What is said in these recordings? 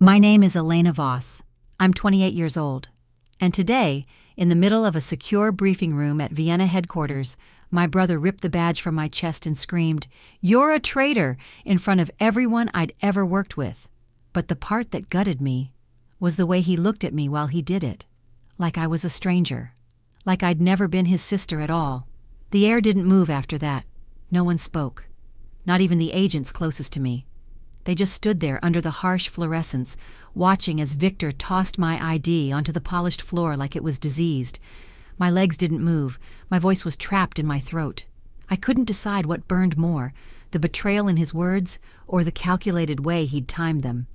My name is Elena Voss. I'm 28 years old. And today, in the middle of a secure briefing room at Vienna headquarters, my brother ripped the badge from my chest and screamed, "You're a traitor!" in front of everyone I'd ever worked with. But the part that gutted me was the way he looked at me while he did it. Like I was a stranger. Like I'd never been his sister at all. The air didn't move after that. No one spoke. Not even the agents closest to me. They just stood there under the harsh fluorescence, watching as Victor tossed my ID onto the polished floor like it was diseased. My legs didn't move. My voice was trapped in my throat. I couldn't decide what burned more, the betrayal in his words or the calculated way he'd timed them.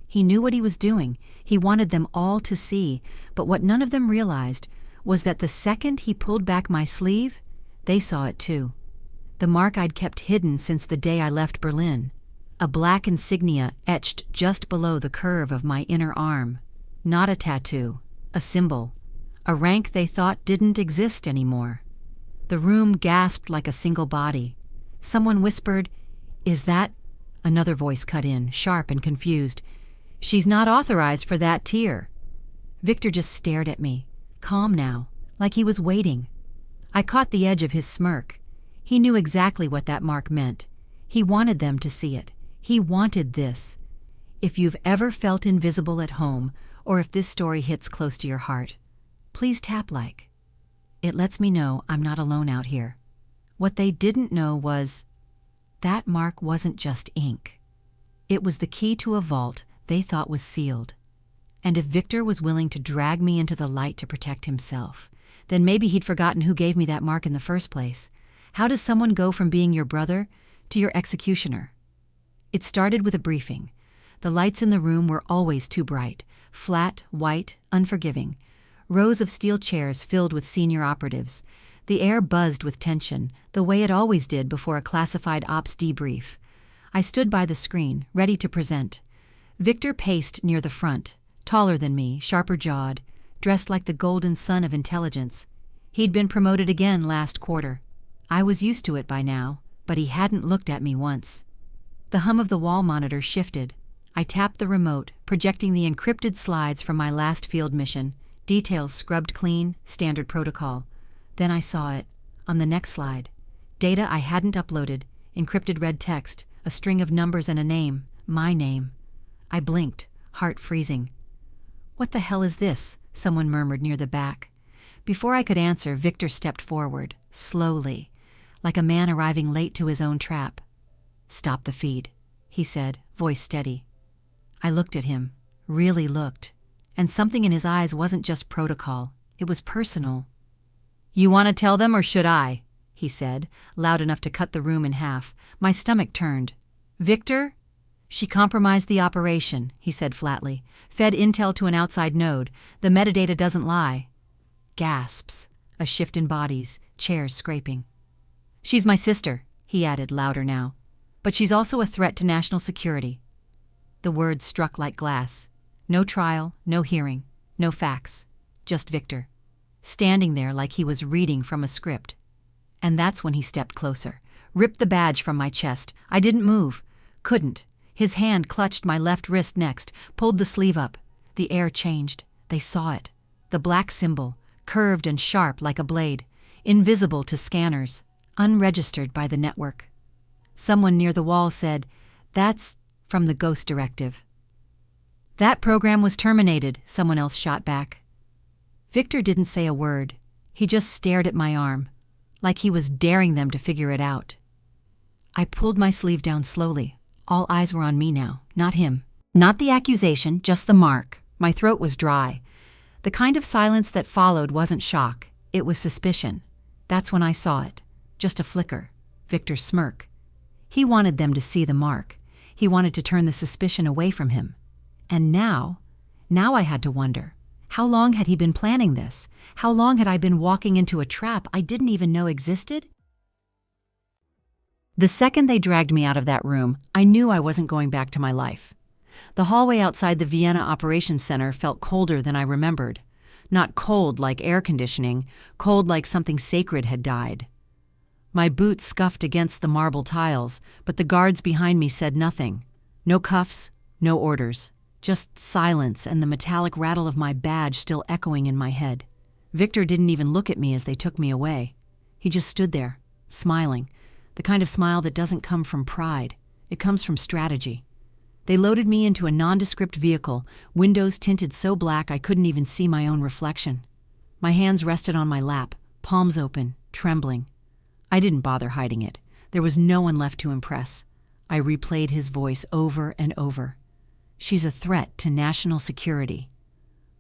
He knew what he was doing. He wanted them all to see, but what none of them realized was that the second he pulled back my sleeve, they saw it too. The mark I'd kept hidden since the day I left Berlin. A black insignia etched just below the curve of my inner arm. Not a tattoo, a symbol. A rank they thought didn't exist anymore. The room gasped like a single body. Someone whispered, "Is that—" Another voice cut in, sharp and confused. "She's not authorized for that tier." Victor just stared at me, calm now, like he was waiting. I caught the edge of his smirk. He knew exactly what that mark meant. He wanted them to see it. He wanted this. If you've ever felt invisible at home, or if this story hits close to your heart, please tap like. It lets me know I'm not alone out here. What they didn't know was that mark wasn't just ink. It was the key to a vault they thought was sealed. And if Victor was willing to drag me into the light to protect himself, then maybe he'd forgotten who gave me that mark in the first place. How does someone go from being your brother to your executioner? It started with a briefing. The lights in the room were always too bright, flat, white, unforgiving. Rows of steel chairs filled with senior operatives. The air buzzed with tension, the way it always did before a classified ops debrief. I stood by the screen, ready to present. Victor paced near the front, taller than me, sharper-jawed, dressed like the golden son of intelligence. He'd been promoted again last quarter. I was used to it by now, but he hadn't looked at me once. The hum of the wall monitor shifted. I tapped the remote, projecting the encrypted slides from my last field mission, details scrubbed clean, standard protocol. Then I saw it. On the next slide. Data I hadn't uploaded, encrypted red text, a string of numbers and a name, my name. I blinked, heart freezing. "What the hell is this?" someone murmured near the back. Before I could answer, Victor stepped forward, slowly, like a man arriving late to his own trap. "Stop the feed," he said, voice steady. I looked at him, really looked, and something in his eyes wasn't just protocol, it was personal. "You want to tell them or should I?" he said, loud enough to cut the room in half. My stomach turned. "Victor?" "She compromised the operation," he said flatly. "Fed intel to an outside node. The metadata doesn't lie." Gasps, a shift in bodies, chairs scraping. "She's my sister," he added, louder now. "But she's also a threat to national security." The words struck like glass. No trial, no hearing, no facts. Just Victor, standing there like he was reading from a script. And that's when he stepped closer, ripped the badge from my chest. I didn't move. Couldn't. His hand clutched my left wrist next, pulled the sleeve up. The air changed. They saw it. The black symbol, curved and sharp like a blade, invisible to scanners, unregistered by the network. Someone near the wall said, "That's from the Ghost Directive." "That program was terminated," someone else shot back. Victor didn't say a word. He just stared at my arm, like he was daring them to figure it out. I pulled my sleeve down slowly. All eyes were on me now, not him. Not the accusation, just the mark. My throat was dry. The kind of silence that followed wasn't shock. It was suspicion. That's when I saw it. Just a flicker. Victor's smirk. He wanted them to see the mark. He wanted to turn the suspicion away from him. And now I had to wonder, how long had he been planning this? How long had I been walking into a trap I didn't even know existed? The second they dragged me out of that room, I knew I wasn't going back to my life. The hallway outside the Vienna Operations Center felt colder than I remembered. Not cold like air conditioning, cold like something sacred had died. My boots scuffed against the marble tiles, but the guards behind me said nothing. No cuffs, no orders. Just silence and the metallic rattle of my badge still echoing in my head. Victor didn't even look at me as they took me away. He just stood there, smiling, the kind of smile that doesn't come from pride. It comes from strategy. They loaded me into a nondescript vehicle, windows tinted so black I couldn't even see my own reflection. My hands rested on my lap, palms open, trembling. I didn't bother hiding it. There was no one left to impress. I replayed his voice over and over. She's a threat to national security.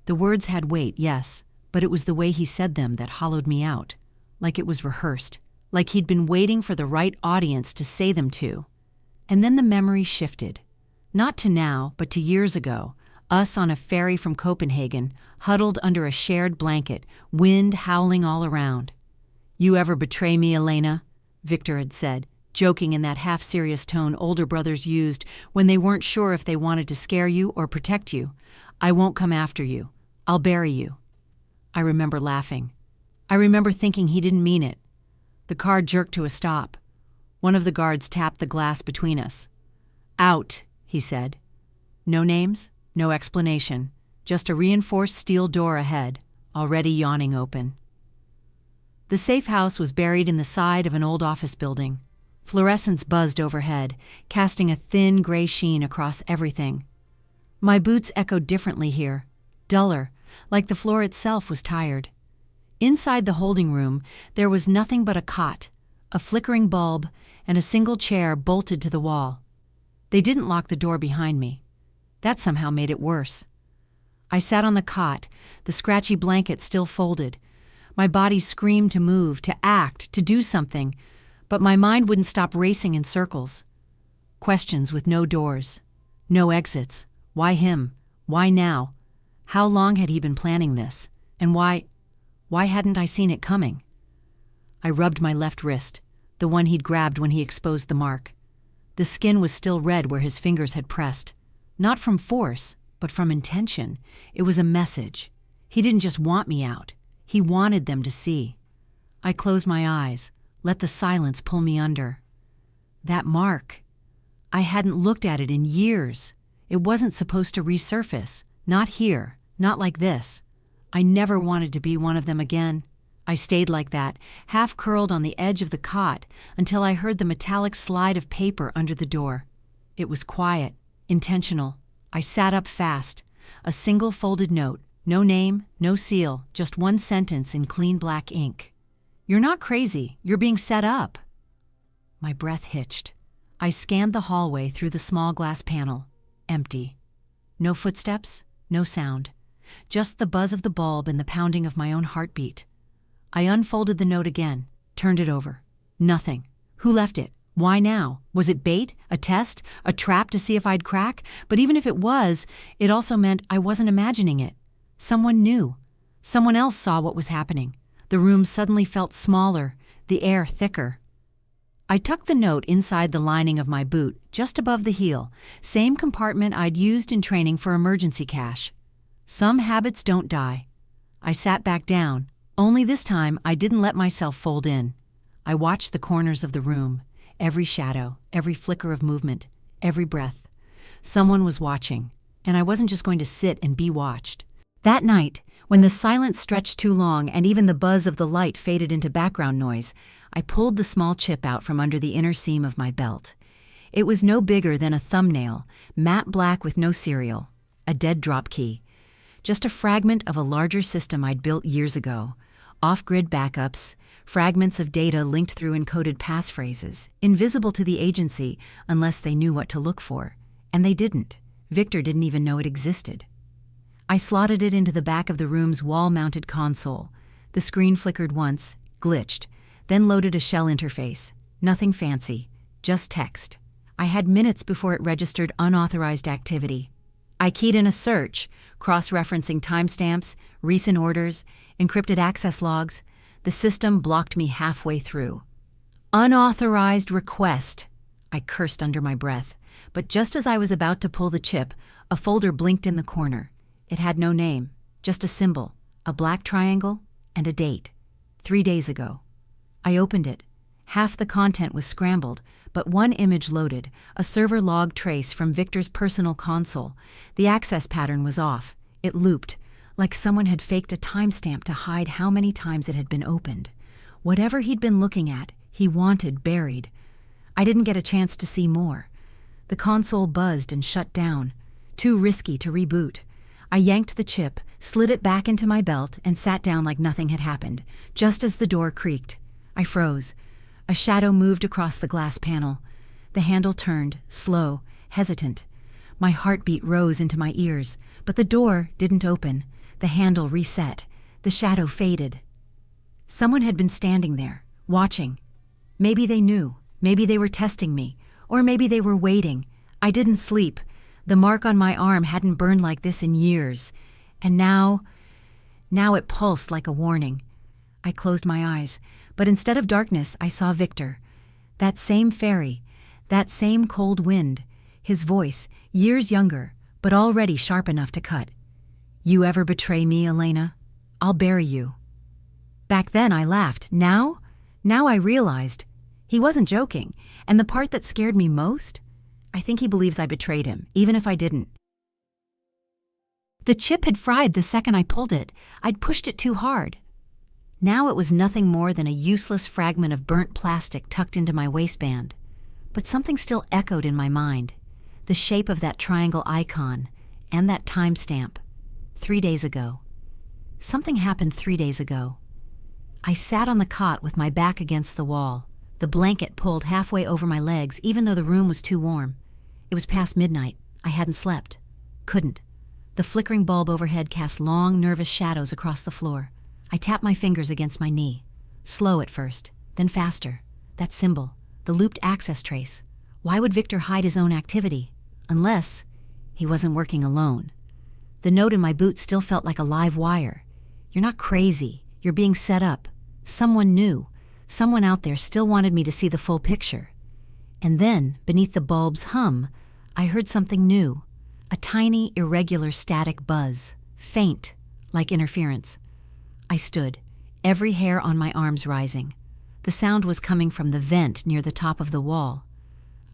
The words had weight, yes, but it was the way he said them that hollowed me out, like it was rehearsed, like he'd been waiting for the right audience to say them to. And then the memory shifted. Not to now, but to years ago, us on a ferry from Copenhagen, huddled under a shared blanket, wind howling all around. "You ever betray me, Elena?" Victor had said, joking in that half-serious tone older brothers used when they weren't sure if they wanted to scare you or protect you. "I won't come after you. I'll bury you." I remember laughing. I remember thinking he didn't mean it. The car jerked to a stop. One of the guards tapped the glass between us. "Out," he said. No names, no explanation, just a reinforced steel door ahead, already yawning open. The safe house was buried in the side of an old office building. Fluorescents buzzed overhead, casting a thin gray sheen across everything. My boots echoed differently here, duller, like the floor itself was tired. Inside the holding room, there was nothing but a cot, a flickering bulb, and a single chair bolted to the wall. They didn't lock the door behind me. That somehow made it worse. I sat on the cot, the scratchy blanket still folded. My body screamed to move, to act, to do something, but my mind wouldn't stop racing in circles. Questions with no doors, no exits. Why him? Why now? How long had he been planning this? And why hadn't I seen it coming? I rubbed my left wrist, the one he'd grabbed when he exposed the mark. The skin was still red where his fingers had pressed. Not from force, but from intention. It was a message. He didn't just want me out. He wanted them to see. I closed my eyes, let the silence pull me under. That mark. I hadn't looked at it in years. It wasn't supposed to resurface. Not here. Not like this. I never wanted to be one of them again. I stayed like that, half curled on the edge of the cot, until I heard the metallic slide of paper under the door. It was quiet, intentional. I sat up fast. A single folded note. No name, no seal, just one sentence in clean black ink. "You're not crazy. You're being set up." My breath hitched. I scanned the hallway through the small glass panel. Empty. No footsteps, no sound. Just the buzz of the bulb and the pounding of my own heartbeat. I unfolded the note again, turned it over. Nothing. Who left it? Why now? Was it bait? A test? A trap to see if I'd crack? But even if it was, it also meant I wasn't imagining it. Someone knew. Someone else saw what was happening. The room suddenly felt smaller, the air thicker. I tucked the note inside the lining of my boot, just above the heel, same compartment I'd used in training for emergency cash. Some habits don't die. I sat back down, only this time I didn't let myself fold in. I watched the corners of the room, every shadow, every flicker of movement, every breath. Someone was watching, and I wasn't just going to sit and be watched. That night, when the silence stretched too long and even the buzz of the light faded into background noise, I pulled the small chip out from under the inner seam of my belt. It was no bigger than a thumbnail, matte black with no serial, a dead drop key. Just a fragment of a larger system I'd built years ago. Off-grid backups, fragments of data linked through encoded passphrases, invisible to the agency unless they knew what to look for. And they didn't. Victor didn't even know it existed. I slotted it into the back of the room's wall-mounted console. The screen flickered once, glitched, then loaded a shell interface. Nothing fancy, just text. I had minutes before it registered unauthorized activity. I keyed in a search, cross-referencing timestamps, recent orders, encrypted access logs. The system blocked me halfway through. Unauthorized request. I cursed under my breath, but just as I was about to pull the chip, a folder blinked in the corner. It had no name, just a symbol, a black triangle, and a date. 3 days ago. I opened it, Half the content was scrambled, but one image loaded, a server log trace from Victor's personal console. The access pattern was off. It looped, like someone had faked a timestamp to hide how many times it had been opened. Whatever he'd been looking at, he wanted buried. I didn't get a chance to see more. The console buzzed and shut down. Too risky to reboot. I yanked the chip, slid it back into my belt, and sat down like nothing had happened. Just as the door creaked, I froze. A shadow moved across the glass panel. The handle turned, slow, hesitant. My heartbeat rose into my ears, but the door didn't open. The handle reset. The shadow faded. Someone had been standing there, watching. Maybe they knew. Maybe they were testing me. Or maybe they were waiting. I didn't sleep. The mark on my arm hadn't burned like this in years. And now it pulsed like a warning. I closed my eyes, but instead of darkness, I saw Victor. That same fairy, that same cold wind, his voice, years younger, but already sharp enough to cut. You ever betray me, Elena? I'll bury you. Back then I laughed. Now I realized he wasn't joking, and the part that scared me most, I think he believes I betrayed him, even if I didn't. The chip had fried the second I pulled it. I'd pushed it too hard. Now it was nothing more than a useless fragment of burnt plastic tucked into my waistband. But something still echoed in my mind. The shape of that triangle icon, and that timestamp. 3 days ago. Something happened 3 days ago. I sat on the cot with my back against the wall, the blanket pulled halfway over my legs even though the room was too warm. It was past midnight. I hadn't slept. Couldn't. The flickering bulb overhead cast long, nervous shadows across the floor. I tapped my fingers against my knee. Slow at first, then faster. That symbol, the looped access trace. Why would Victor hide his own activity? Unless he wasn't working alone. The note in my boot still felt like a live wire. You're not crazy. You're being set up. Someone knew. Someone out there still wanted me to see the full picture. And then, beneath the bulb's hum, I heard something new. A tiny, irregular static buzz. Faint, like interference. I stood, every hair on my arms rising. The sound was coming from the vent near the top of the wall.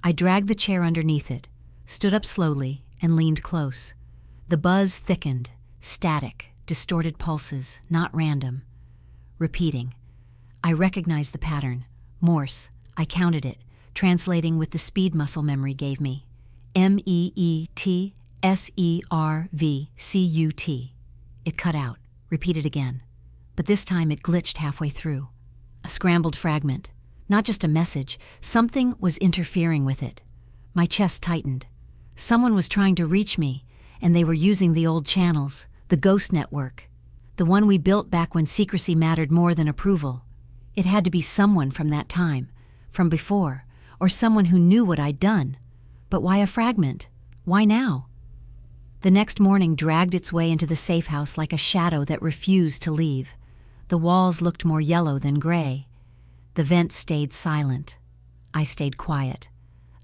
I dragged the chair underneath it, stood up slowly, and leaned close. The buzz thickened, static, distorted pulses, not random. Repeating. I recognized the pattern. Morse. I counted it, translating with the speed muscle memory gave me. MEETSERVCUT. It cut out. Repeated again. But this time it glitched halfway through. A scrambled fragment. Not just a message. Something was interfering with it. My chest tightened. Someone was trying to reach me, and they were using the old channels, the ghost network. The one we built back when secrecy mattered more than approval. It had to be someone from that time, from before, or someone who knew what I'd done. But why a fragment? Why now? The next morning dragged its way into the safe house like a shadow that refused to leave. The walls looked more yellow than gray. The vent stayed silent. I stayed quiet,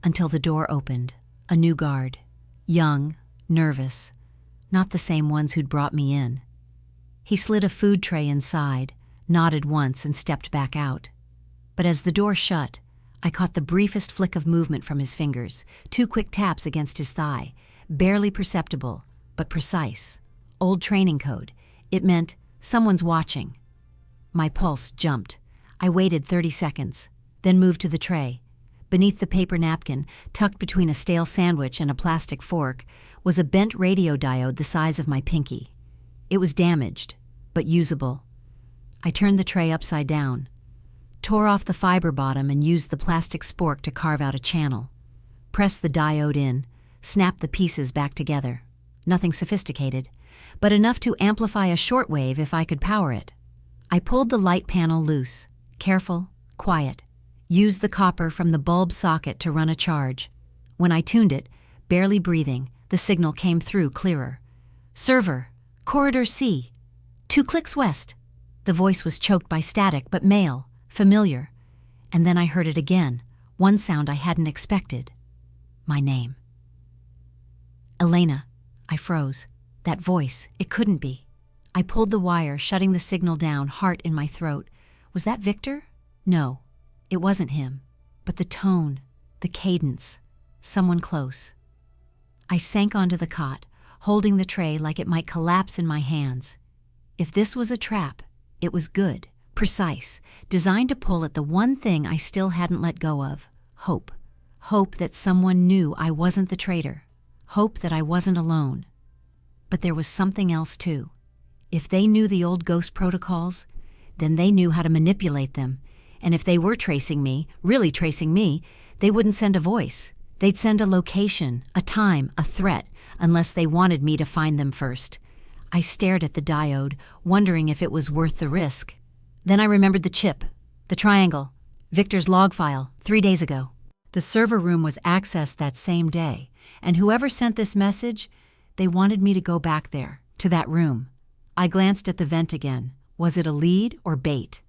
until the door opened. A new guard. Young, nervous. Not the same ones who'd brought me in. He slid a food tray inside, nodded once and stepped back out. But as the door shut, I caught the briefest flick of movement from his fingers, 2 quick taps against his thigh, barely perceptible, but precise. Old training code. It meant someone's watching. My pulse jumped. I waited 30 seconds, then moved to the tray. Beneath the paper napkin, tucked between a stale sandwich and a plastic fork, was a bent radio diode the size of my pinky. It was damaged, but usable. I turned the tray upside down, tore off the fiber bottom and used the plastic spork to carve out a channel. Pressed the diode in, snapped the pieces back together. Nothing sophisticated, but enough to amplify a shortwave if I could power it. I pulled the light panel loose, careful, quiet. Used the copper from the bulb socket to run a charge. When I tuned it, barely breathing, the signal came through clearer. Server, corridor C, 2 clicks west. The voice was choked by static, but male, familiar. And then I heard it again, one sound I hadn't expected. My name. Elena. I froze. That voice, it couldn't be. I pulled the wire, shutting the signal down, heart in my throat. Was that Victor? No. It wasn't him, but the tone, the cadence, someone close. I sank onto the cot, holding the tray like it might collapse in my hands. If this was a trap, it was good, precise, designed to pull at the one thing I still hadn't let go of: hope. Hope that someone knew I wasn't the traitor. Hope that I wasn't alone. But there was something else too. If they knew the old ghost protocols, then they knew how to manipulate them. And if they were tracing me, really tracing me, they wouldn't send a voice. They'd send a location, a time, a threat, unless they wanted me to find them first. I stared at the diode, wondering if it was worth the risk. Then I remembered the chip, the triangle, Victor's log file, 3 days ago. The server room was accessed that same day, and whoever sent this message, they wanted me to go back there, to that room. I glanced at the vent again. Was it a lead or bait?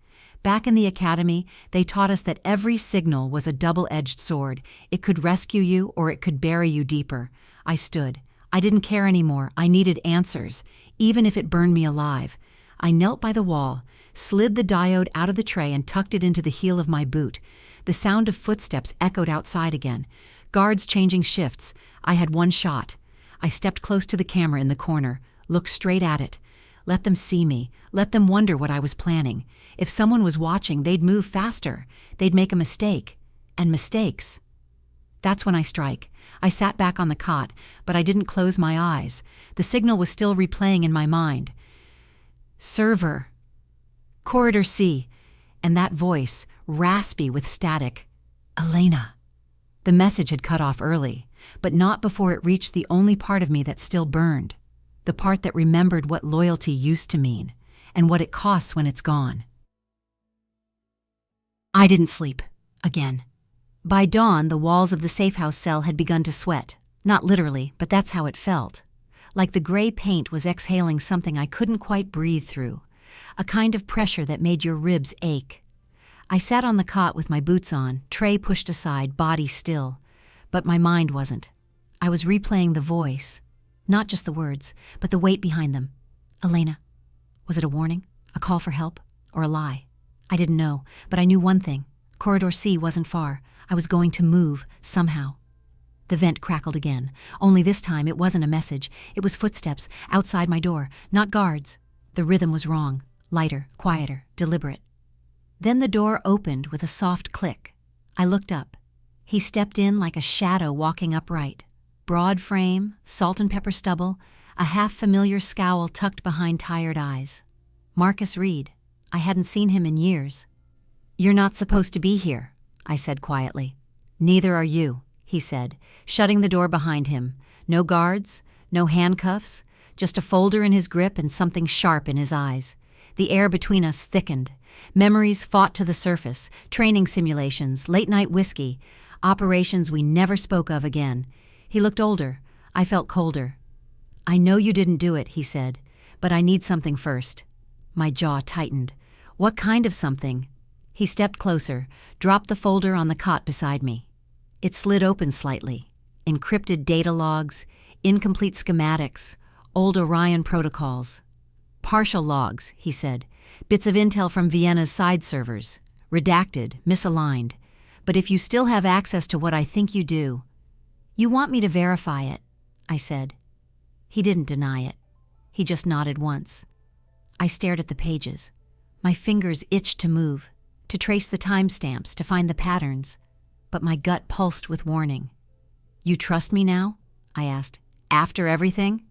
Back in the academy, they taught us that every signal was a double-edged sword. It could rescue you or it could bury you deeper. I stood. I didn't care anymore. I needed answers, even if it burned me alive. I knelt by the wall, slid the diode out of the tray and tucked it into the heel of my boot. The sound of footsteps echoed outside again. Guards changing shifts. I had one shot. I stepped close to the camera in the corner, looked straight at it. Let them see me. Let them wonder what I was planning. If someone was watching, they'd move faster. They'd make a mistake. And mistakes. That's when I strike. I sat back on the cot, but I didn't close my eyes. The signal was still replaying in my mind. Server. Corridor C. And that voice, raspy with static. Elena. The message had cut off early, but not before it reached the only part of me that still burned. The part that remembered what loyalty used to mean, and what it costs when it's gone. I didn't sleep. Again. By dawn, the walls of the safe house cell had begun to sweat. Not literally, but that's how it felt. Like the gray paint was exhaling something I couldn't quite breathe through. A kind of pressure that made your ribs ache. I sat on the cot with my boots on, tray pushed aside, body still. But my mind wasn't. I was replaying the voice. Not just the words, but the weight behind them. Elena. Was it a warning? A call for help? Or a lie? I didn't know, but I knew one thing. Corridor C wasn't far. I was going to move, somehow. The vent crackled again. Only this time it wasn't a message. It was footsteps, outside my door, not guards. The rhythm was wrong. Lighter, quieter, deliberate. Then the door opened with a soft click. I looked up. He stepped in like a shadow walking upright. Broad frame, salt and pepper stubble, a half-familiar scowl tucked behind tired eyes. Marcus Reed. I hadn't seen him in years. "You're not supposed to be here," I said quietly. "Neither are you," he said, shutting the door behind him. No guards, no handcuffs, just a folder in his grip and something sharp in his eyes. The air between us thickened. Memories fought to the surface, training simulations, late-night whiskey, operations we never spoke of again. He looked older. I felt colder. "I know you didn't do it," he said, "but I need something first." My jaw tightened. What kind of something? He stepped closer, dropped the folder on the cot beside me. It slid open slightly. Encrypted data logs, incomplete schematics, old Orion protocols. "Partial logs," he said. "Bits of intel from Vienna's side servers. Redacted, misaligned. But if you still have access to what I think you do..." "You want me to verify it," I said. He didn't deny it. He just nodded once. I stared at the pages. My fingers itched to move, to trace the timestamps, to find the patterns. But my gut pulsed with warning. "You trust me now?" I asked. "After everything?"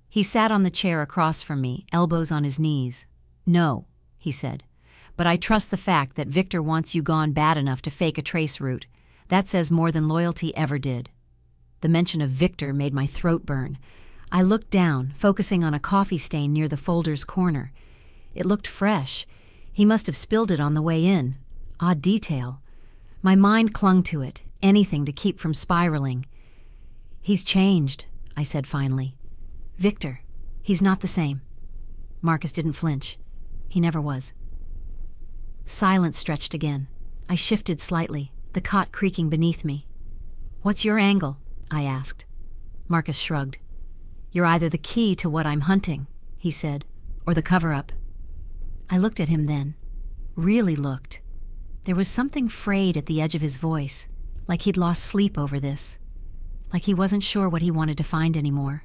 He sat on the chair across from me, elbows on his knees. "No," he said. "But I trust the fact that Victor wants you gone bad enough to fake a trace route. That says more than loyalty ever did." The mention of Victor made my throat burn. I looked down, focusing on a coffee stain near the folder's corner. It looked fresh. He must have spilled it on the way in. Odd detail. My mind clung to it, anything to keep from spiraling. "He's changed," I said finally. "Victor, he's not the same." Marcus didn't flinch. He never was. Silence stretched again. I shifted slightly, the cot creaking beneath me. "What's your angle?" I asked. Marcus shrugged. "You're either the key to what I'm hunting," he said, "or the cover-up." I looked at him then. Really looked. There was something frayed at the edge of his voice, like he'd lost sleep over this, like he wasn't sure what he wanted to find anymore.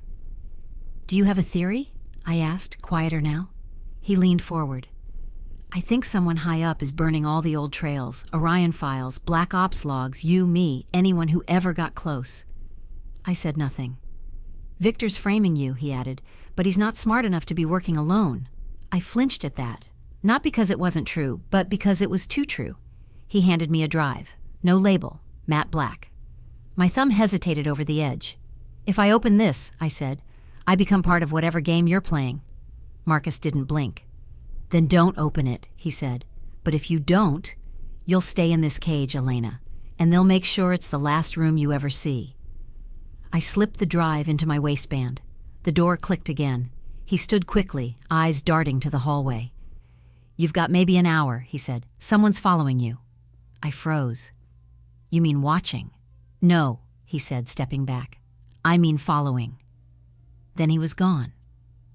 "Do you have a theory?" I asked, quieter now. He leaned forward. "I think someone high up is burning all the old trails, Orion files, Black Ops logs, you, me, anyone who ever got close." I said nothing. "Victor's framing you," he added, "but he's not smart enough to be working alone." I flinched at that, not because it wasn't true, but because it was too true. He handed me a drive. No label, matte black. My thumb hesitated over the edge. "If I open this," I said, "I become part of whatever game you're playing." Marcus didn't blink. "Then don't open it," he said. "But if you don't, you'll stay in this cage, Elena, and they'll make sure it's the last room you ever see." I slipped the drive into my waistband. The door clicked again. He stood quickly, eyes darting to the hallway. "You've got maybe an hour," he said. "Someone's following you." I froze. "You mean watching?" "No," he said, stepping back. "I mean following." Then he was gone.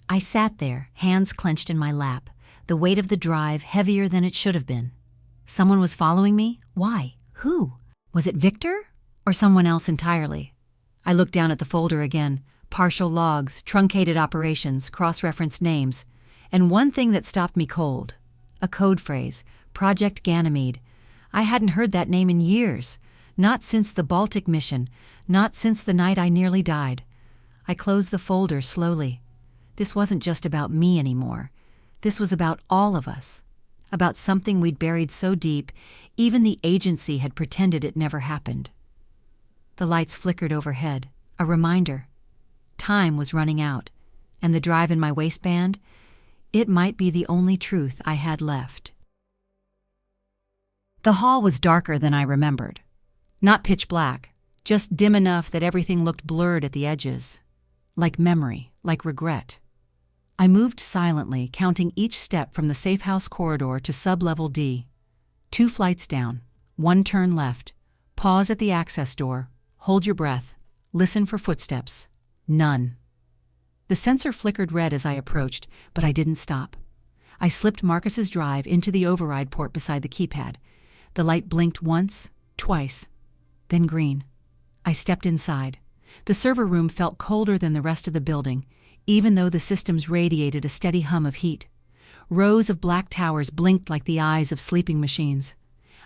I sat there, hands clenched in my lap, the weight of the drive heavier than it should have been. Someone was following me? Why? Who? Was it Victor? Or someone else entirely? I looked down at the folder again. Partial logs, truncated operations, cross-referenced names. And one thing that stopped me cold. A code phrase, Project Ganymede. I hadn't heard that name in years. Not since the Baltic mission. Not since the night I nearly died. I closed the folder slowly. This wasn't just about me anymore. This was about all of us. About something we'd buried so deep, even the agency had pretended it never happened. The lights flickered overhead, a reminder. Time was running out, and the drive in my waistband, it might be the only truth I had left. The hall was darker than I remembered. Not pitch black, just dim enough that everything looked blurred at the edges. Like memory, like regret. I moved silently, counting each step from the safe house corridor to sub-level D. 2 flights down, 1 turn left, pause at the access door, hold your breath, listen for footsteps. None. The sensor flickered red as I approached, but I didn't stop. I slipped Marcus's drive into the override port beside the keypad. The light blinked once, twice, then green. I stepped inside. The server room felt colder than the rest of the building, even though the systems radiated a steady hum of heat. Rows of black towers blinked like the eyes of sleeping machines.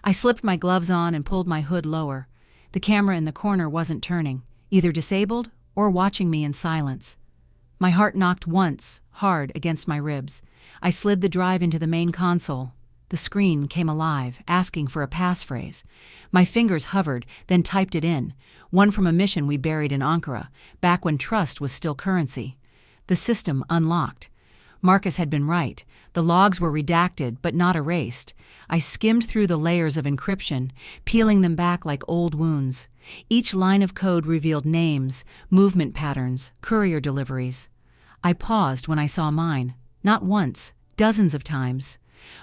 I slipped my gloves on and pulled my hood lower. The camera in the corner wasn't turning, either disabled or watching me in silence. My heart knocked once, hard, against my ribs. I slid the drive into the main console. The screen came alive, asking for a passphrase. My fingers hovered, then typed it in. One from a mission we buried in Ankara, back when trust was still currency. The system unlocked. Marcus had been right. The logs were redacted, but not erased. I skimmed through the layers of encryption, peeling them back like old wounds. Each line of code revealed names, movement patterns, courier deliveries. I paused when I saw mine. Not once, dozens of times.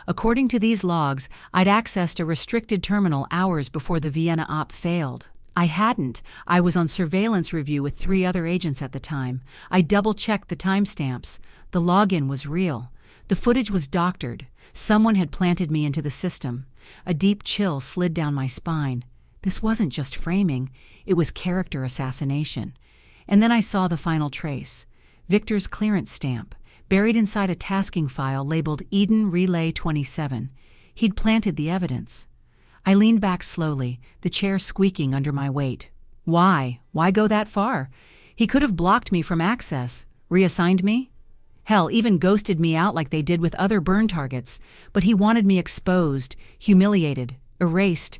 According to these logs, I'd accessed a restricted terminal hours before the Vienna op failed. I hadn't. I was on surveillance review with 3 other agents at the time. I double-checked the timestamps. The login was real. The footage was doctored. Someone had planted me into the system. A deep chill slid down my spine. This wasn't just framing. It was character assassination. And then I saw the final trace. Victor's clearance stamp, buried inside a tasking file labeled Eden Relay 27. He'd planted the evidence. I leaned back slowly, the chair squeaking under my weight. Why? Why go that far? He could have blocked me from access, reassigned me. Hell, even ghosted me out like they did with other burn targets. But he wanted me exposed, humiliated, erased.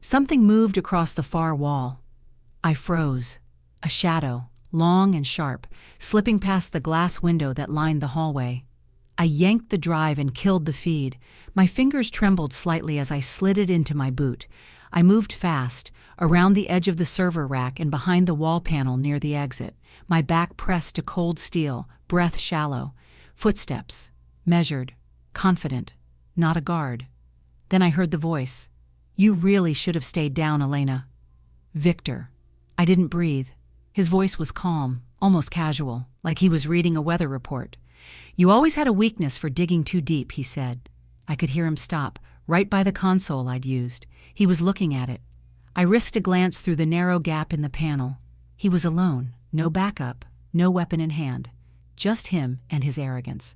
Something moved across the far wall. I froze. A shadow, long and sharp, slipping past the glass window that lined the hallway. I yanked the drive and killed the feed. My fingers trembled slightly as I slid it into my boot. I moved fast, around the edge of the server rack and behind the wall panel near the exit, my back pressed to cold steel, breath shallow. Footsteps, measured, confident, not a guard. Then I heard the voice. You really should have stayed down, Elena. Victor. I didn't breathe. His voice was calm, almost casual, like he was reading a weather report. You always had a weakness for digging too deep, he said. I could hear him stop, right by the console I'd used. He was looking at it. I risked a glance through the narrow gap in the panel. He was alone, no backup, no weapon in hand, just him and his arrogance.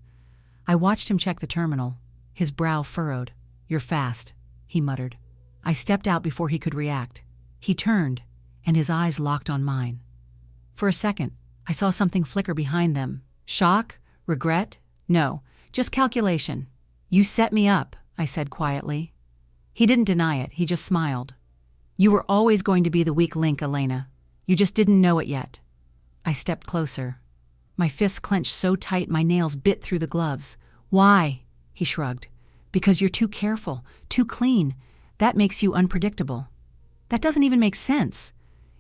I watched him check the terminal, his brow furrowed. "You're fast," he muttered. I stepped out before he could react. He turned, and his eyes locked on mine. For a second, I saw something flicker behind them. Shock? Regret? No, just calculation. "You set me up," I said quietly. He didn't deny it, he just smiled. "You were always going to be the weak link, Elena. You just didn't know it yet." I stepped closer. My fists clenched so tight my nails bit through the gloves. "Why?" he shrugged. "Because you're too careful, too clean. That makes you unpredictable." "That doesn't even make sense."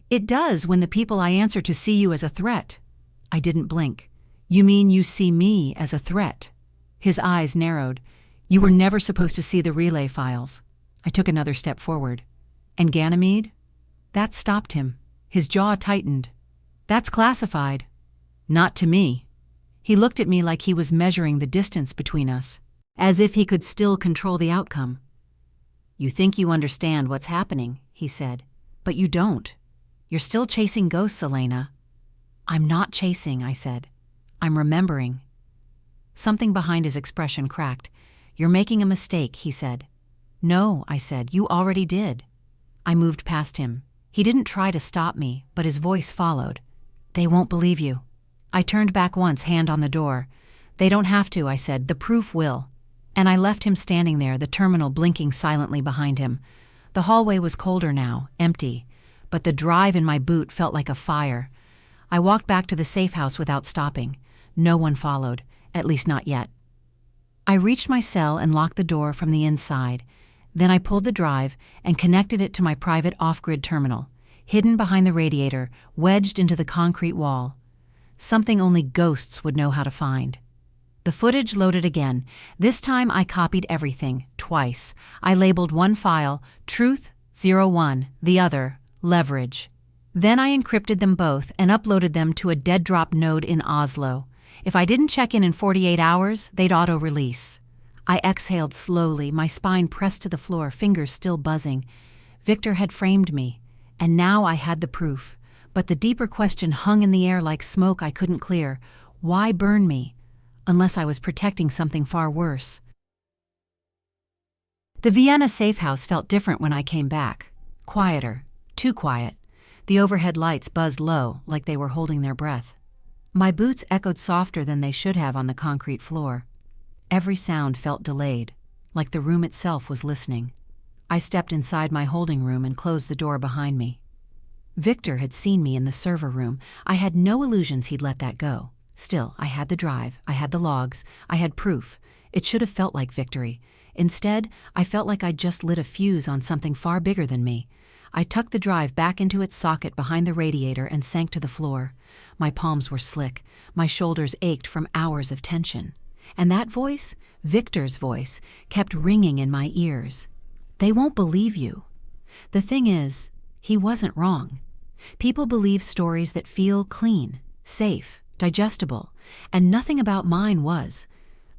"It does when the people I answer to see you as a threat." I didn't blink. "You mean you see me as a threat?" His eyes narrowed. "You were never supposed to see the relay files." I took another step forward. "And Ganymede?" That stopped him. His jaw tightened. "That's classified." "Not to me." He looked at me like he was measuring the distance between us, as if he could still control the outcome. "You think you understand what's happening," he said, "but you don't. You're still chasing ghosts, Elena." "I'm not chasing," I said. "I'm remembering." Something behind his expression cracked. "You're making a mistake," he said. "No," I said, "you already did." I moved past him. He didn't try to stop me, but his voice followed. "They won't believe you." I turned back once, hand on the door. "They don't have to," I said. "The proof will." And I left him standing there, the terminal blinking silently behind him. The hallway was colder now, empty, but the drive in my boot felt like a fire. I walked back to the safe house without stopping. No one followed, at least not yet. I reached my cell and locked the door from the inside. Then I pulled the drive and connected it to my private off-grid terminal, hidden behind the radiator, wedged into the concrete wall. Something only ghosts would know how to find. The footage loaded again. This time I copied everything, twice. I labeled one file, Truth 01, the other, Leverage. Then I encrypted them both and uploaded them to a dead-drop node in Oslo. If I didn't check in 48 hours, they'd auto-release. I exhaled slowly, my spine pressed to the floor, fingers still buzzing. Victor had framed me, and now I had the proof. But the deeper question hung in the air like smoke I couldn't clear. Why burn me? Unless I was protecting something far worse. The Vienna safe house felt different when I came back. Quieter. Too quiet. The overhead lights buzzed low, like they were holding their breath. My boots echoed softer than they should have on the concrete floor. Every sound felt delayed, like the room itself was listening. I stepped inside my holding room and closed the door behind me. Victor had seen me in the server room. I had no illusions he'd let that go. Still, I had the drive, I had the logs, I had proof. It should have felt like victory. Instead, I felt like I'd just lit a fuse on something far bigger than me. I tucked the drive back into its socket behind the radiator and sank to the floor. My palms were slick. My shoulders ached from hours of tension. And that voice, Victor's voice, kept ringing in my ears. "They won't believe you." The thing is, he wasn't wrong. People believe stories that feel clean, safe, digestible, and nothing about mine was.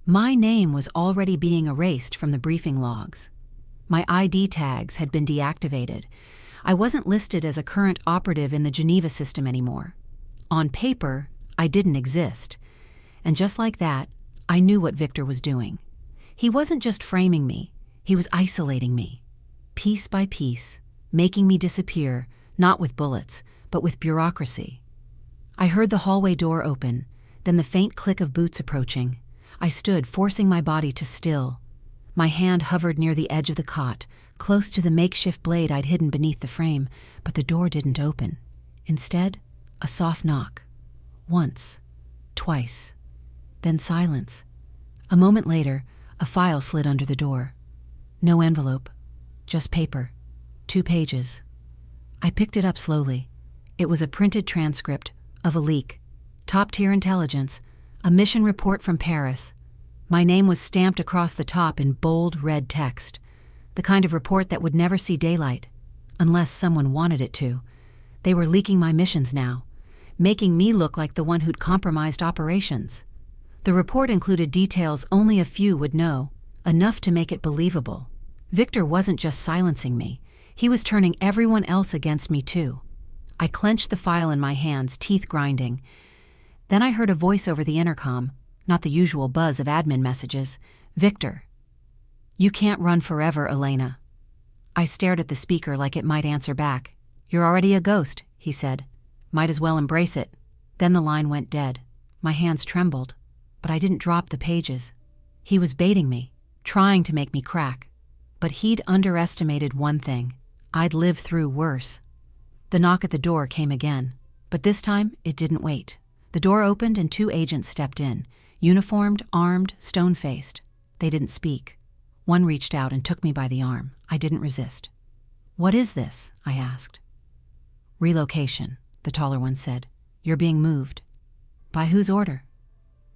My name was already being erased from the briefing logs. My ID tags had been deactivated. I wasn't listed as a current operative in the Geneva system anymore. On paper, I didn't exist. And just like that, I knew what Victor was doing. He wasn't just framing me, he was isolating me. Piece by piece, making me disappear, not with bullets, but with bureaucracy. I heard the hallway door open, then the faint click of boots approaching. I stood, forcing my body to still. My hand hovered near the edge of the cot, close to the makeshift blade I'd hidden beneath the frame, but the door didn't open. Instead, a soft knock. Once, twice, then silence. A moment later, a file slid under the door. No envelope, just paper, 2 pages. I picked it up slowly. It was a printed transcript of a leak. Top-tier intelligence, a mission report from Paris. My name was stamped across the top in bold red text. The kind of report that would never see daylight, unless someone wanted it to. They were leaking my missions now, making me look like the one who'd compromised operations. The report included details only a few would know, enough to make it believable. Victor wasn't just silencing me. He was turning everyone else against me too. I clenched the file in my hands, teeth grinding. Then I heard a voice over the intercom, not the usual buzz of admin messages. Victor. You can't run forever, Elena. I stared at the speaker like it might answer back. You're already a ghost, he said. Might as well embrace it. Then the line went dead. My hands trembled, but I didn't drop the pages. He was baiting me, trying to make me crack. But he'd underestimated one thing. I'd lived through worse. The knock at the door came again, but this time it didn't wait. The door opened and 2 agents stepped in, uniformed, armed, stone-faced. They didn't speak. One reached out and took me by the arm. I didn't resist. What is this? I asked. Relocation, the taller one said. You're being moved. By whose order?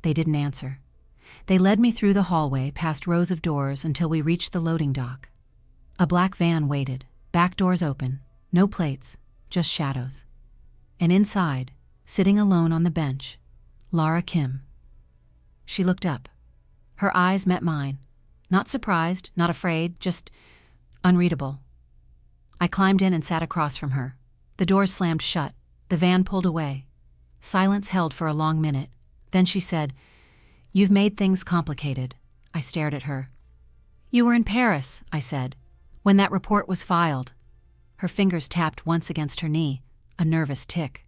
They didn't answer. They led me through the hallway, past rows of doors, until we reached the loading dock. A black van waited, back doors open, no plates, just shadows. And inside, sitting alone on the bench, Lara Kim. She looked up. Her eyes met mine. Not surprised, not afraid, just unreadable. I climbed in and sat across from her. The doors slammed shut. The van pulled away. Silence held for a long minute. Then she said, "You've made things complicated." I stared at her. "You were in Paris," I said, "when that report was filed." Her fingers tapped once against her knee, a nervous tick.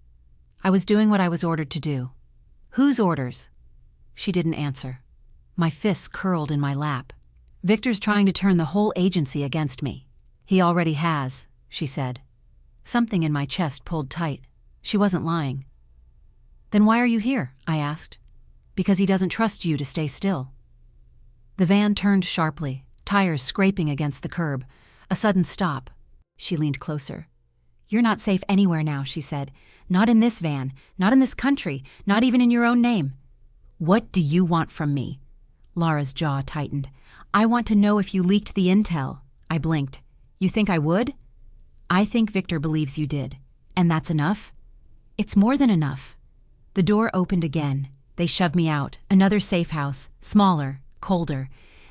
"I was doing what I was ordered to do." "Whose orders?" She didn't answer. My fists curled in my lap. "Victor's trying to turn the whole agency against me." "He already has," she said. Something in my chest pulled tight. She wasn't lying. "Then why are you here?" I asked. "Because he doesn't trust you to stay still." The van turned sharply, tires scraping against the curb. A sudden stop. She leaned closer. "You're not safe anywhere now," she said. "Not in this van, not in this country, not even in your own name." "What do you want from me?" Lara's jaw tightened. "I want to know if you leaked the intel." I blinked. "You think I would?" "I think Victor believes you did. And that's enough?" "It's more than enough." The door opened again. They shoved me out. Another safe house, smaller, colder.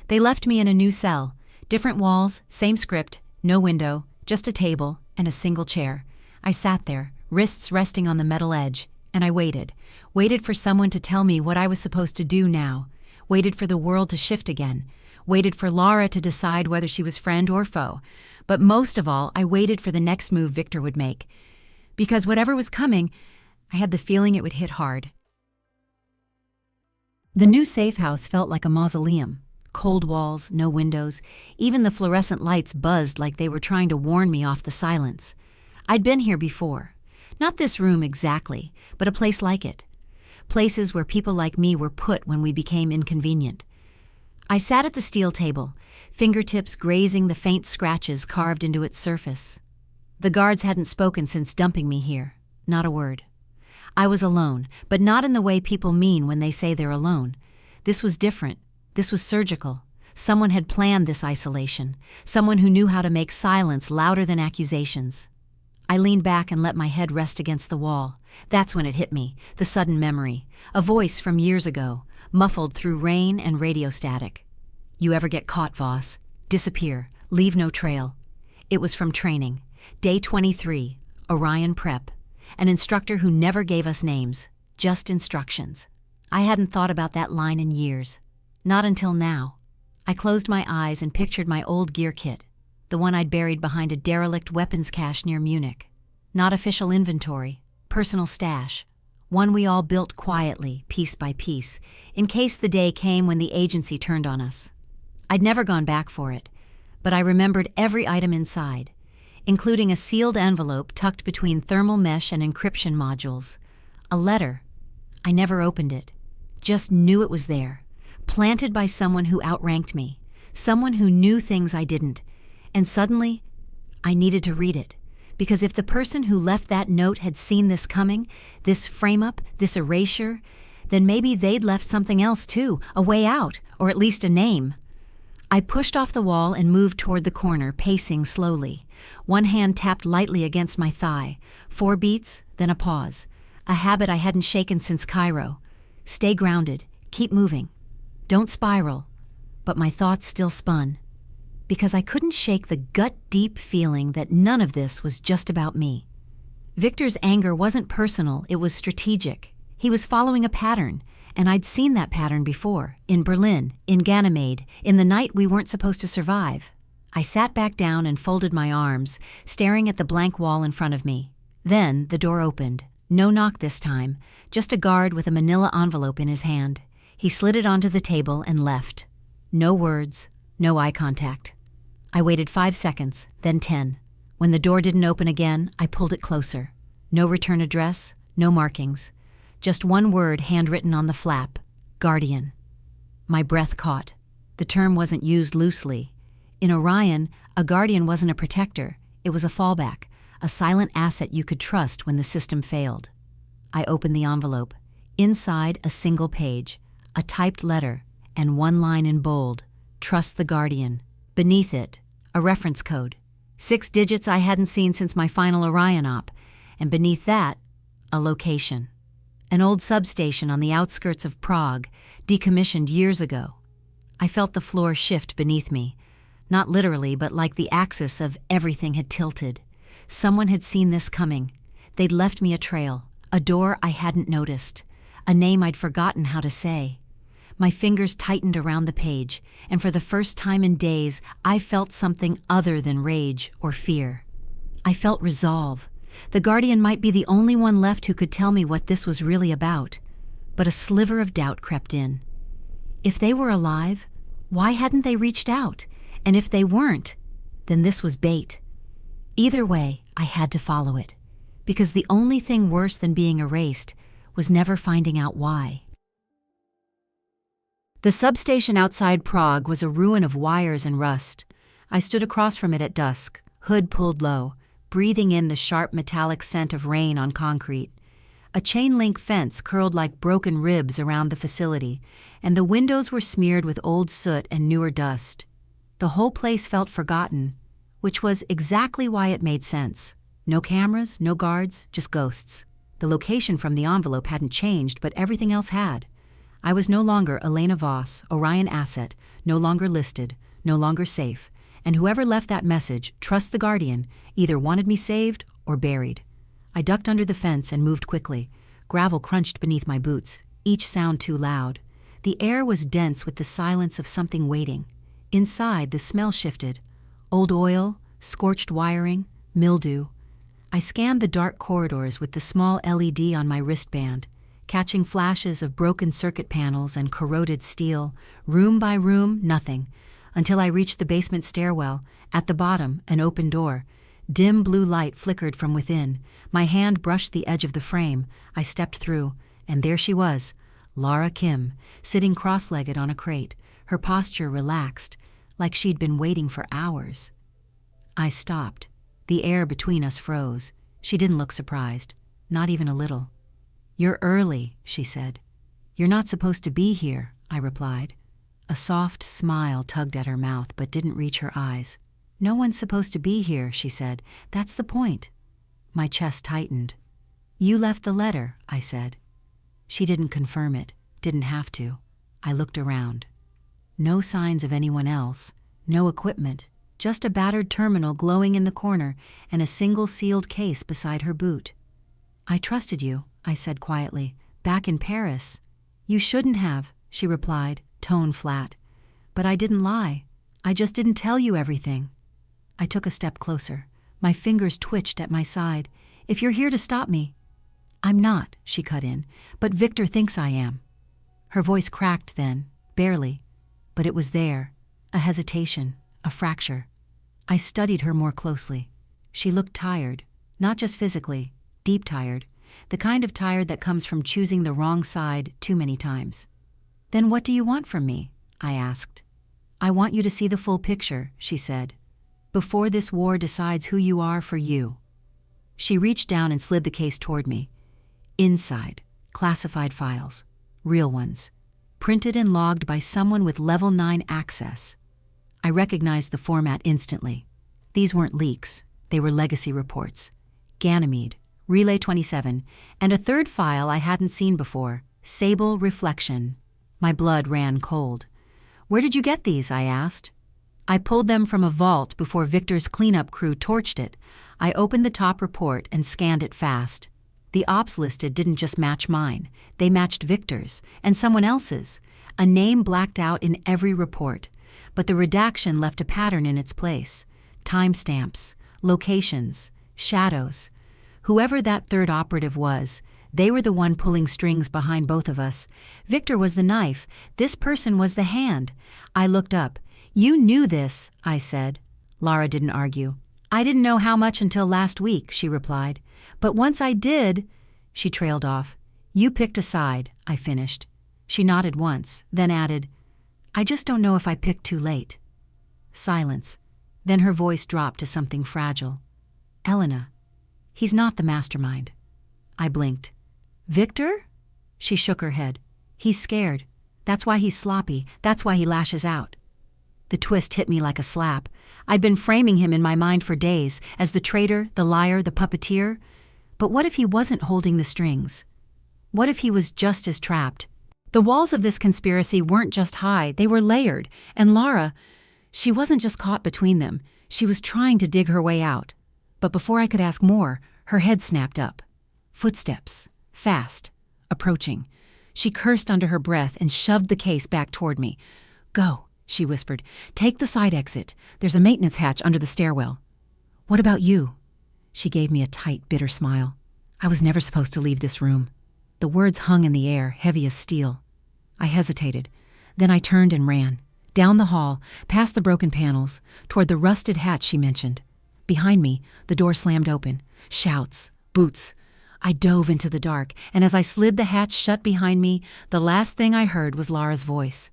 They left me in a new cell. Different walls, same script, no window, just a table and a single chair. I sat there, wrists resting on the metal edge, and I waited. Waited for someone to tell me what I was supposed to do now. Waited for the world to shift again. Waited for Lara to decide whether she was friend or foe. But most of all, I waited for the next move Victor would make. Because whatever was coming, I had the feeling it would hit hard. The new safe house felt like a mausoleum. Cold walls, no windows. Even the fluorescent lights buzzed like they were trying to warn me off the silence. I'd been here before. Not this room exactly, but a place like it. Places where people like me were put when we became inconvenient. I sat at the steel table, fingertips grazing the faint scratches carved into its surface. The guards hadn't spoken since dumping me here. Not a word. I was alone, but not in the way people mean when they say they're alone. This was different. This was surgical. Someone had planned this isolation. Someone who knew how to make silence louder than accusations. I leaned back and let my head rest against the wall. That's when it hit me, the sudden memory. A voice from years ago, muffled through rain and radio static. "You ever get caught, Voss? Disappear. Leave no trail." It was from training. Day 23, Orion Prep. An instructor who never gave us names, just instructions. I hadn't thought about that line in years. Not until now. I closed my eyes and pictured my old gear kit, the one I'd buried behind a derelict weapons cache near Munich. Not official inventory, personal stash. One we all built quietly, piece by piece, in case the day came when the agency turned on us. I'd never gone back for it, but I remembered every item inside, including a sealed envelope tucked between thermal mesh and encryption modules. A letter. I never opened it, just knew it was there, planted by someone who outranked me, someone who knew things I didn't, and suddenly, I needed to read it, because if the person who left that note had seen this coming, this frame-up, this erasure, then maybe they'd left something else too, a way out, or at least a name. I pushed off the wall and moved toward the corner, pacing slowly. One hand tapped lightly against my thigh. 4 beats, then a pause. A habit I hadn't shaken since Cairo. Stay grounded. Keep moving. Don't spiral. But my thoughts still spun. because I couldn't shake the gut-deep feeling that none of this was just about me. Victor's anger wasn't personal, it was strategic. He was following a pattern, and I'd seen that pattern before, in Berlin, in Ganymede, in the night we weren't supposed to survive. I sat back down and folded my arms, staring at the blank wall in front of me. Then the door opened. No knock this time, just a guard with a manila envelope in his hand. He slid it onto the table and left. No words, no eye contact. I waited 5 seconds, then 10. When the door didn't open again, I pulled it closer. No return address, no markings. Just one word handwritten on the flap, Guardian. My breath caught. The term wasn't used loosely. In Orion, a guardian wasn't a protector. It was a fallback, a silent asset you could trust when the system failed. I opened the envelope. Inside, a single page, a typed letter, and one line in bold, Trust the Guardian. Beneath it, a reference code. 6 digits I hadn't seen since my final Orion op, and beneath that, a location. An old substation on the outskirts of Prague, decommissioned years ago. I felt the floor shift beneath me. Not literally, but like the axis of everything had tilted. Someone had seen this coming. They'd left me a trail, a door I hadn't noticed, a name I'd forgotten how to say. My fingers tightened around the page, and for the first time in days, I felt something other than rage or fear. I felt resolve. The Guardian might be the only one left who could tell me what this was really about. But a sliver of doubt crept in. If they were alive, why hadn't they reached out? And if they weren't, then this was bait. Either way, I had to follow it, because the only thing worse than being erased was never finding out why. The substation outside Prague was a ruin of wires and rust. I stood across from it at dusk, hood pulled low, breathing in the sharp metallic scent of rain on concrete. A chain-link fence curled like broken ribs around the facility, and the windows were smeared with old soot and newer dust. The whole place felt forgotten, which was exactly why it made sense. No cameras, no guards, just ghosts. The location from the envelope hadn't changed, but everything else had. I was no longer Elena Voss, Orion asset, no longer listed, no longer safe, and whoever left that message, Trust the Guardian, either wanted me saved or buried. I ducked under the fence and moved quickly. Gravel crunched beneath my boots, each sound too loud. The air was dense with the silence of something waiting. Inside, the smell shifted. Old oil, scorched wiring, mildew. I scanned the dark corridors with the small LED on my wristband, catching flashes of broken circuit panels and corroded steel. Room by room, nothing, until I reached the basement stairwell. At the bottom, an open door. Dim blue light flickered from within. My hand brushed the edge of the frame. I stepped through, and there she was, Lara Kim, sitting cross-legged on a crate, her posture relaxed, like she'd been waiting for hours. I stopped. The air between us froze. She didn't look surprised, not even a little. "You're early," she said. "You're not supposed to be here," I replied. A soft smile tugged at her mouth but didn't reach her eyes. "No one's supposed to be here," she said. "That's the point." My chest tightened. "You left the letter," I said. She didn't confirm it, didn't have to. I looked around. No signs of anyone else, no equipment, just a battered terminal glowing in the corner and a single sealed case beside her boot. "I trusted you," I said quietly, "back in Paris." "You shouldn't have," she replied, tone flat. "But I didn't lie. I just didn't tell you everything." I took a step closer. My fingers twitched at my side. "If you're here to stop me—" "I'm not," she cut in, "but Victor thinks I am." Her voice cracked then, barely, but it was there, a hesitation, a fracture. I studied her more closely. She looked tired, not just physically, deep tired, the kind of tired that comes from choosing the wrong side too many times. "Then what do you want from me?" I asked. "I want you to see the full picture," she said, "before this war decides who you are for you." She reached down and slid the case toward me. Inside, classified files, real ones, printed and logged by someone with level 9 access. I recognized the format instantly. These weren't leaks, they were legacy reports. Ganymede, Relay 27, and a third file I hadn't seen before, Sable Reflection. My blood ran cold. "Where did you get these?" I asked. I pulled them from a vault before Victor's cleanup crew torched it. I opened the top report and scanned it fast. The ops listed didn't just match mine. They matched Victor's and someone else's. A name blacked out in every report, but the redaction left a pattern in its place. Timestamps, locations, shadows. Whoever that third operative was, they were the one pulling strings behind both of us. Victor was the knife. This person was the hand. I looked up. "You knew this," I said. Lara didn't argue. "I didn't know how much until last week," she replied. "But once I did," she trailed off. "You picked a side," I finished. She nodded once, then added, "I just don't know if I picked too late." Silence. Then her voice dropped to something fragile. "Elena, he's not the mastermind." I blinked. "Victor?" She shook her head. "He's scared. That's why he's sloppy. That's why he lashes out." The twist hit me like a slap. I'd been framing him in my mind for days as the traitor, the liar, the puppeteer. But what if he wasn't holding the strings? What if he was just as trapped? The walls of this conspiracy weren't just high, they were layered. And Lara, she wasn't just caught between them. She was trying to dig her way out. But before I could ask more, her head snapped up. Footsteps. Fast. Approaching. She cursed under her breath and shoved the case back toward me. "Go," she whispered. "Take the side exit. There's a maintenance hatch under the stairwell." "What about you?" She gave me a tight, bitter smile. I was never supposed to leave this room. The words hung in the air, heavy as steel. I hesitated. Then I turned and ran. Down the hall, past the broken panels, toward the rusted hatch she mentioned. Behind me, the door slammed open. Shouts. Boots. I dove into the dark, and as I slid the hatch shut behind me, the last thing I heard was Lara's voice.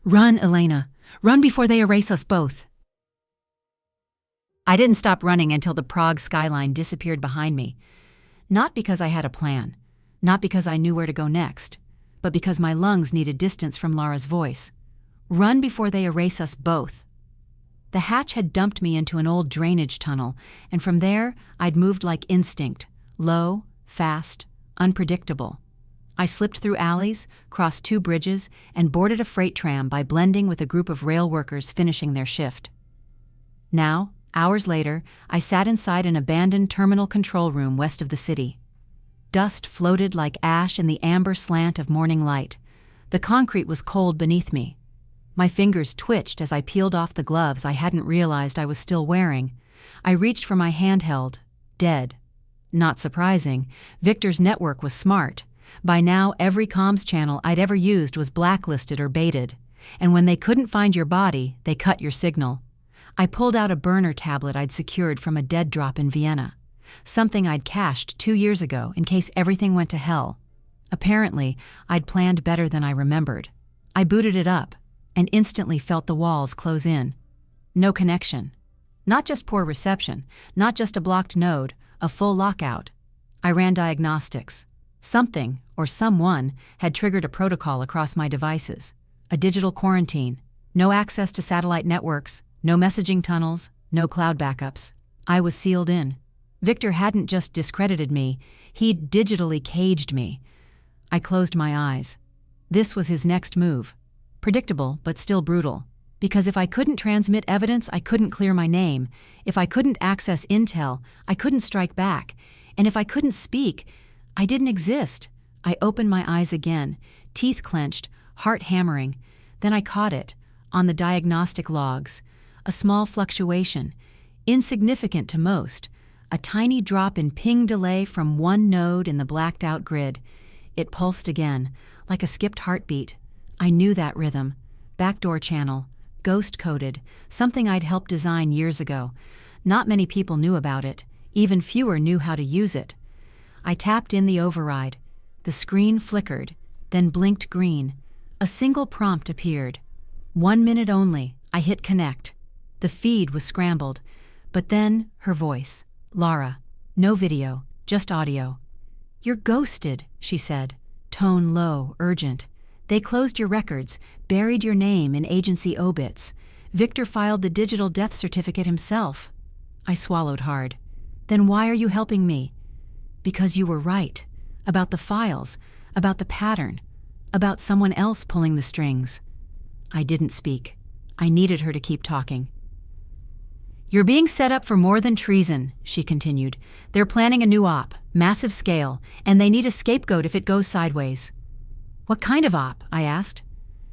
"Run, Elena. Run before they erase us both." I didn't stop running until the Prague skyline disappeared behind me. Not because I had a plan. Not because I knew where to go next. But because my lungs needed distance from Lara's voice. Run before they erase us both. The hatch had dumped me into an old drainage tunnel, and from there I'd moved like instinct. Low, fast, unpredictable. I slipped through alleys, crossed 2 bridges, and boarded a freight tram by blending with a group of rail workers finishing their shift. Now, hours later, I sat inside an abandoned terminal control room west of the city. Dust floated like ash in the amber slant of morning light. The concrete was cold beneath me. My fingers twitched as I peeled off the gloves I hadn't realized I was still wearing. I reached for my handheld. Dead. Not surprising. Victor's network was smart. By now, every comms channel I'd ever used was blacklisted or baited. And when they couldn't find your body, they cut your signal. I pulled out a burner tablet I'd secured from a dead drop in Vienna. Something I'd cached 2 years ago in case everything went to hell. Apparently, I'd planned better than I remembered. I booted it up and instantly felt the walls close in. No connection. Not just poor reception, not just a blocked node, a full lockout. I ran diagnostics. Something, or someone, had triggered a protocol across my devices. A digital quarantine. No access to satellite networks, no messaging tunnels, no cloud backups. I was sealed in. Victor hadn't just discredited me, he'd digitally caged me. I closed my eyes. This was his next move. Predictable, but still brutal. Because if I couldn't transmit evidence, I couldn't clear my name. If I couldn't access intel, I couldn't strike back. And if I couldn't speak, I didn't exist. I opened my eyes again, teeth clenched, heart hammering. Then I caught it, on the diagnostic logs. A small fluctuation, insignificant to most. A tiny drop in ping delay from one node in the blacked-out grid. It pulsed again, like a skipped heartbeat. I knew that rhythm. Backdoor channel. Ghost-coded, something I'd helped design years ago. Not many people knew about it. Even fewer knew how to use it. I tapped in the override. The screen flickered, then blinked green. A single prompt appeared. 1 minute only. I hit connect. The feed was scrambled. But then, her voice. Lara. No video, just audio. "You're ghosted," she said. Tone low, urgent. "They closed your records, buried your name in agency obits. Victor filed the digital death certificate himself." I swallowed hard. "Then why are you helping me?" "Because you were right. About the files, about the pattern, about someone else pulling the strings." I didn't speak. I needed her to keep talking. "You're being set up for more than treason," she continued. "They're planning a new op, massive scale, and they need a scapegoat if it goes sideways." "What kind of op?" I asked.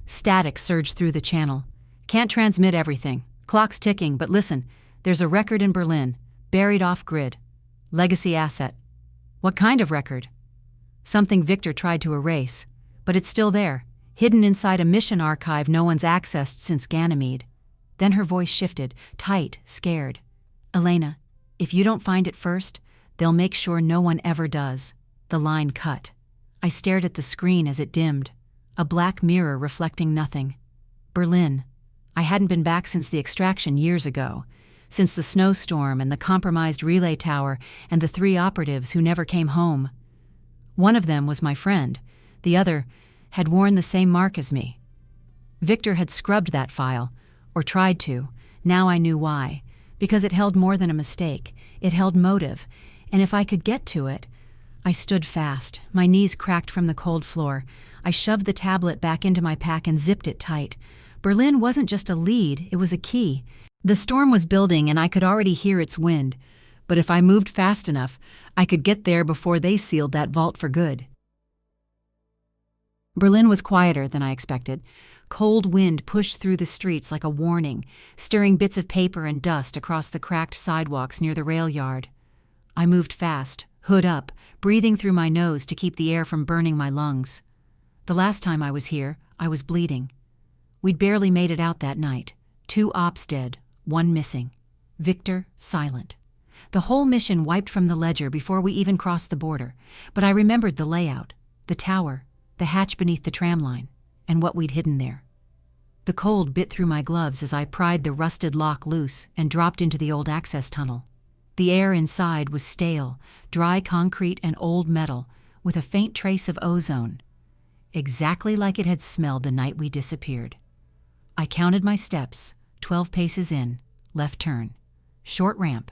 Static surged through the channel. "Can't transmit everything. Clock's ticking, but listen, there's a record in Berlin, buried off-grid. Legacy asset." "What kind of record?" "Something Victor tried to erase, but it's still there, hidden inside a mission archive no one's accessed since Ganymede." Then her voice shifted, tight, scared. "Elena, if you don't find it first, they'll make sure no one ever does." The line cut. I stared at the screen as it dimmed, a black mirror reflecting nothing. Berlin. I hadn't been back since the extraction years ago, since the snowstorm and the compromised relay tower and the 3 operatives who never came home. One of them was my friend. The other had worn the same mark as me. Victor had scrubbed that file, or tried to. Now I knew why. Because it held more than a mistake. It held motive. And if I could get to it... I stood fast. My knees cracked from the cold floor. I shoved the tablet back into my pack and zipped it tight. Berlin wasn't just a lead, it was a key. The storm was building and I could already hear its wind. But if I moved fast enough, I could get there before they sealed that vault for good. Berlin was quieter than I expected. Cold wind pushed through the streets like a warning, stirring bits of paper and dust across the cracked sidewalks near the rail yard. I moved fast, hood up, breathing through my nose to keep the air from burning my lungs. The last time I was here, I was bleeding. We'd barely made it out that night. 2 ops dead, 1 missing. Victor silent. The whole mission wiped from the ledger before we even crossed the border. But I remembered the layout, the tower, the hatch beneath the tram line, and what we'd hidden there. The cold bit through my gloves as I pried the rusted lock loose and dropped into the old access tunnel. The air inside was stale, dry concrete and old metal, with a faint trace of ozone. Exactly like it had smelled the night we disappeared. I counted my steps, 12 paces in, left turn, short ramp,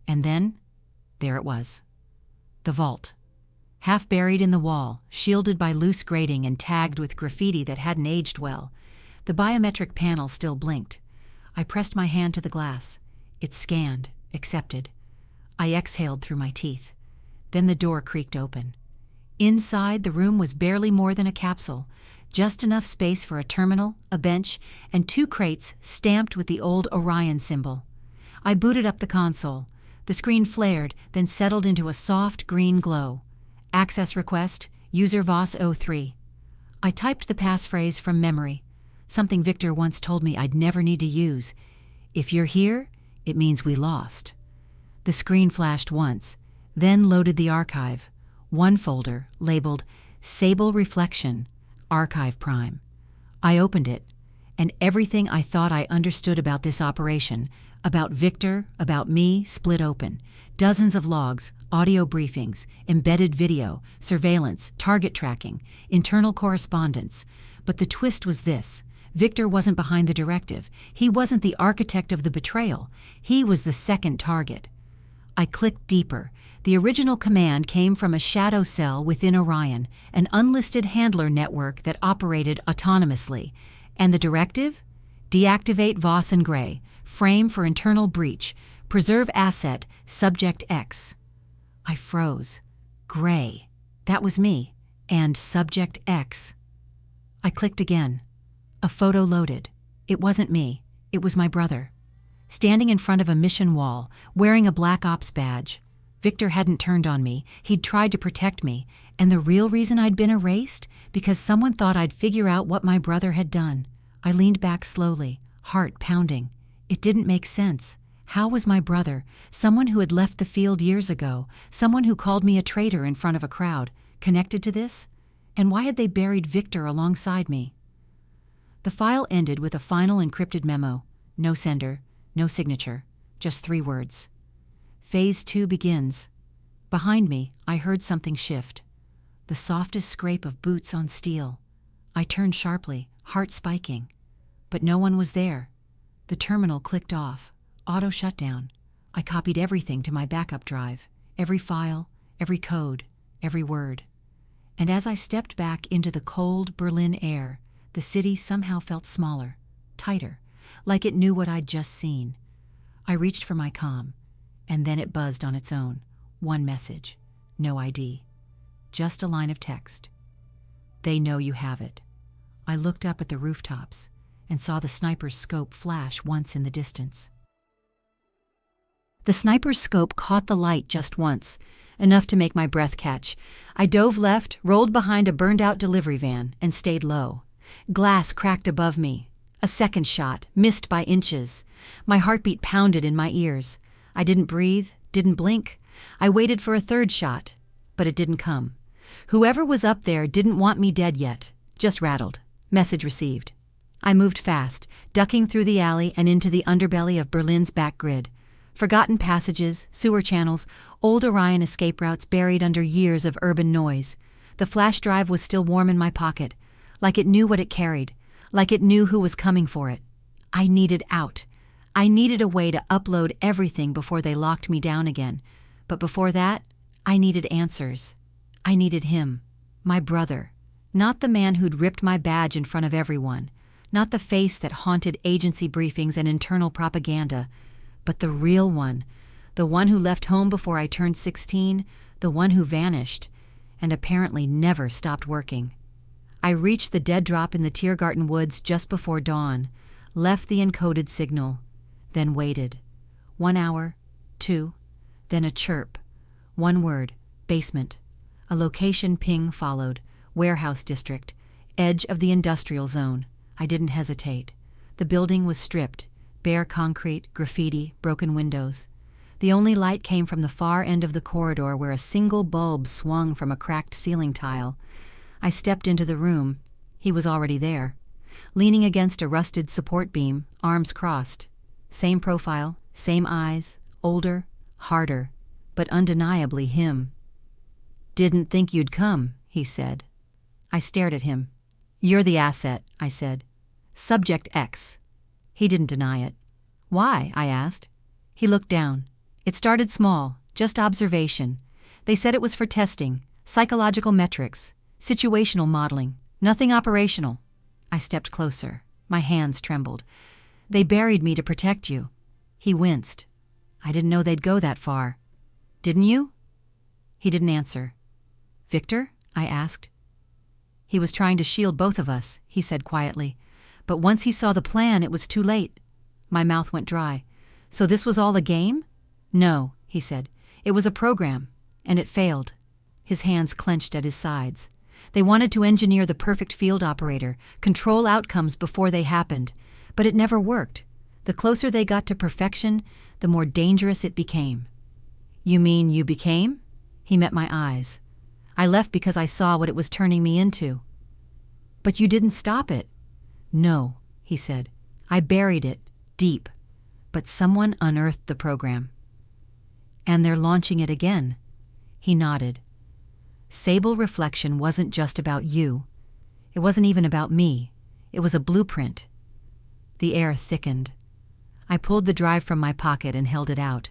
and then, there it was. The vault. Half buried in the wall, shielded by loose grating and tagged with graffiti that hadn't aged well. The biometric panel still blinked. I pressed my hand to the glass. It scanned, accepted. I exhaled through my teeth. Then the door creaked open. Inside, the room was barely more than a capsule, just enough space for a terminal, a bench, and 2 crates stamped with the old Orion symbol. I booted up the console. The screen flared, then settled into a soft green glow. Access request, user Voss03. I typed the passphrase from memory, something Victor once told me I'd never need to use. If you're here, it means we lost. The screen flashed once, then loaded the archive. 1 folder, labeled Sable Reflection, Archive Prime. I opened it, and everything I thought I understood about this operation, about Victor, about me, split open. Dozens of logs, audio briefings, embedded video, surveillance, target tracking, internal correspondence. But the twist was this. Victor wasn't behind the directive. He wasn't the architect of the betrayal. He was the second target. I clicked deeper. The original command came from a shadow cell within Orion, an unlisted handler network that operated autonomously. And the directive? Deactivate Voss and Gray. Frame for internal breach. Preserve asset, Subject X. I froze. Gray. That was me. And Subject X. I clicked again. A photo loaded. It wasn't me. It was my brother. Standing in front of a mission wall, wearing a Black Ops badge. Victor hadn't turned on me. He'd tried to protect me. And the real reason I'd been erased? Because someone thought I'd figure out what my brother had done. I leaned back slowly, heart pounding. It didn't make sense. How was my brother, someone who had left the field years ago, someone who called me a traitor in front of a crowd, connected to this? And why had they buried Victor alongside me? The file ended with a final encrypted memo. No sender, no signature, just 3 words. Phase 2 begins. Behind me, I heard something shift. The softest scrape of boots on steel. I turned sharply, heart spiking. But no one was there. The terminal clicked off. Auto shutdown. I copied everything to my backup drive. Every file, every code, every word. And as I stepped back into the cold Berlin air, the city somehow felt smaller, tighter, like it knew what I'd just seen. I reached for my comm, and then it buzzed on its own. One message. No ID. Just a line of text. They know you have it. I looked up at the rooftops and saw the sniper's scope flash once in the distance. The sniper's scope caught the light just once, enough to make my breath catch. I dove left, rolled behind a burned-out delivery van, and stayed low. Glass cracked above me. A second shot, missed by inches. My heartbeat pounded in my ears. I didn't breathe, didn't blink. I waited for a third shot, but it didn't come. Whoever was up there didn't want me dead yet, just rattled. Message received. I moved fast, ducking through the alley and into the underbelly of Berlin's back grid. Forgotten passages, sewer channels, old Orion escape routes buried under years of urban noise. The flash drive was still warm in my pocket, like it knew what it carried, like it knew who was coming for it. I needed out. I needed a way to upload everything before they locked me down again. But before that, I needed answers. I needed him, my brother, not the man who'd ripped my badge in front of everyone, not the face that haunted agency briefings and internal propaganda, but the real one, the one who left home before I turned 16, the one who vanished, and apparently never stopped working. I reached the dead drop in the Tiergarten woods just before dawn, left the encoded signal, then waited. 1 hour, 2, then a chirp. One word, basement. A location ping followed, warehouse district, edge of the industrial zone. I didn't hesitate. The building was stripped, bare concrete, graffiti, broken windows. The only light came from the far end of the corridor where a single bulb swung from a cracked ceiling tile. I stepped into the room. He was already there, leaning against a rusted support beam, arms crossed. Same profile, same eyes, older, harder, but undeniably him. "Didn't think you'd come," he said. I stared at him. "You're the asset," I said. "Subject X." He didn't deny it. "Why?" I asked. He looked down. It started small, just observation. They said it was for testing, psychological metrics, situational modeling, nothing operational. I stepped closer. My hands trembled. "They buried me to protect you." He winced. "I didn't know they'd go that far." "Didn't you?" He didn't answer. "Victor?" I asked. "He was trying to shield both of us," he said quietly. "But once he saw the plan, it was too late." My mouth went dry. "So this was all a game?" "No," he said. "It was a program, and it failed." His hands clenched at his sides. "They wanted to engineer the perfect field operator, control outcomes before they happened. But it never worked. The closer they got to perfection, the more dangerous it became." "You mean you became?" He met my eyes. "I left because I saw what it was turning me into." "But you didn't stop it." "No," he said. "I buried it, deep. But someone unearthed the program." "And they're launching it again." He nodded. "Sable Reflection wasn't just about you. It wasn't even about me. It was a blueprint." The air thickened. I pulled the drive from my pocket and held it out.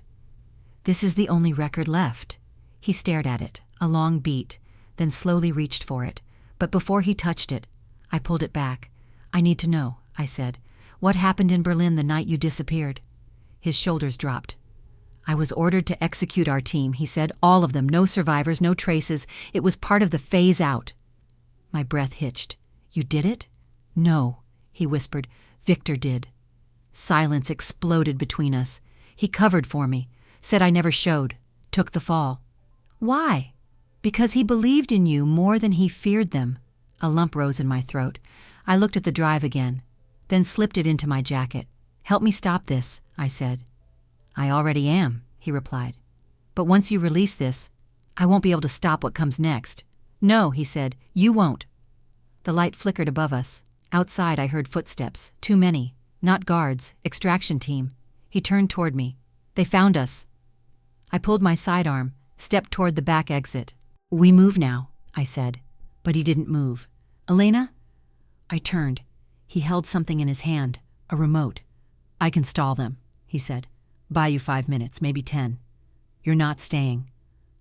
"This is the only record left." He stared at it, a long beat, then slowly reached for it. But before he touched it, I pulled it back. "I need to know," I said. "What happened in Berlin the night you disappeared?" His shoulders dropped. "I was ordered to execute our team," he said. "All of them. No survivors, no traces. It was part of the phase out." My breath hitched. "You did it?" "No," he whispered. "Victor did." Silence exploded between us. He covered for me, said I never showed, took the fall. "Why?" "Because he believed in you more than he feared them." A lump rose in my throat. I looked at the drive again, then slipped it into my jacket. "Help me stop this," I said. "I already am," he replied. "But once you release this, I won't be able to stop what comes next." "No," he said, "you won't." The light flickered above us. Outside I heard footsteps, too many. Not guards, extraction team. He turned toward me. "They found us." I pulled my sidearm, stepped toward the back exit. "We move now," I said. But he didn't move. "Elena?" I turned. He held something in his hand, a remote. "I can stall them," he said. "Buy you 5 minutes, maybe 10. You're not staying."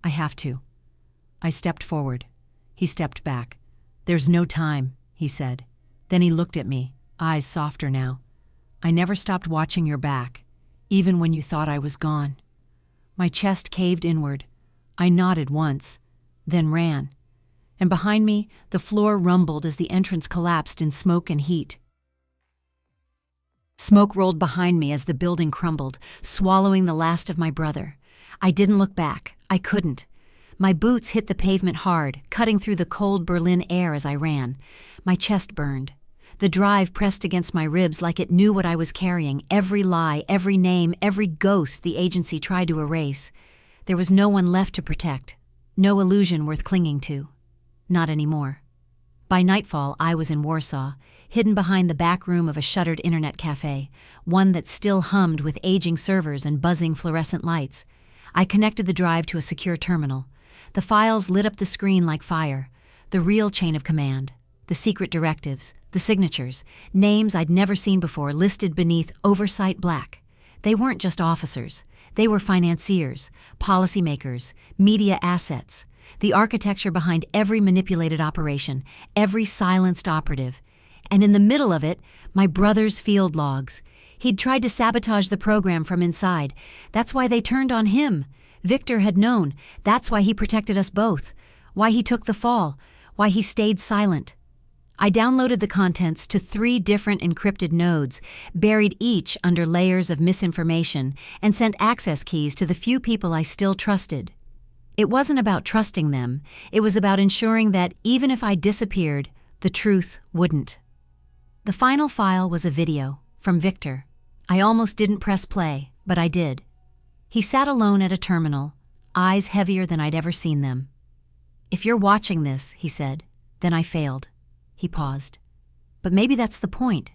"I have to." I stepped forward. He stepped back. "There's no time," he said. Then he looked at me, eyes softer now. I never stopped watching your back, even when you thought I was gone. My chest caved inward. I nodded once, then ran. And behind me, the floor rumbled as the entrance collapsed in smoke and heat. Smoke rolled behind me as the building crumbled, swallowing the last of my brother. I didn't look back. I couldn't. My boots hit the pavement hard, cutting through the cold Berlin air as I ran. My chest burned. The drive pressed against my ribs like it knew what I was carrying, every lie, every name, every ghost the agency tried to erase. There was no one left to protect, no illusion worth clinging to. Not anymore. By nightfall, I was in Warsaw, hidden behind the back room of a shuttered internet cafe, one that still hummed with aging servers and buzzing fluorescent lights. I connected the drive to a secure terminal. The files lit up the screen like fire. The real chain of command, the secret directives, the signatures, names I'd never seen before listed beneath Oversight Black. They weren't just officers. They were financiers, policymakers, media assets, the architecture behind every manipulated operation, every silenced operative. And in the middle of it, my brother's field logs. He'd tried to sabotage the program from inside. That's why they turned on him. Victor had known. That's why he protected us both. Why he took the fall. Why he stayed silent. I downloaded the contents to 3 different encrypted nodes, buried each under layers of misinformation, and sent access keys to the few people I still trusted. It wasn't about trusting them. It was about ensuring that even if I disappeared, the truth wouldn't. The final file was a video from Victor. I almost didn't press play, but I did. He sat alone at a terminal, eyes heavier than I'd ever seen them. "If you're watching this," he said, "then I failed." He paused. "But maybe that's the point.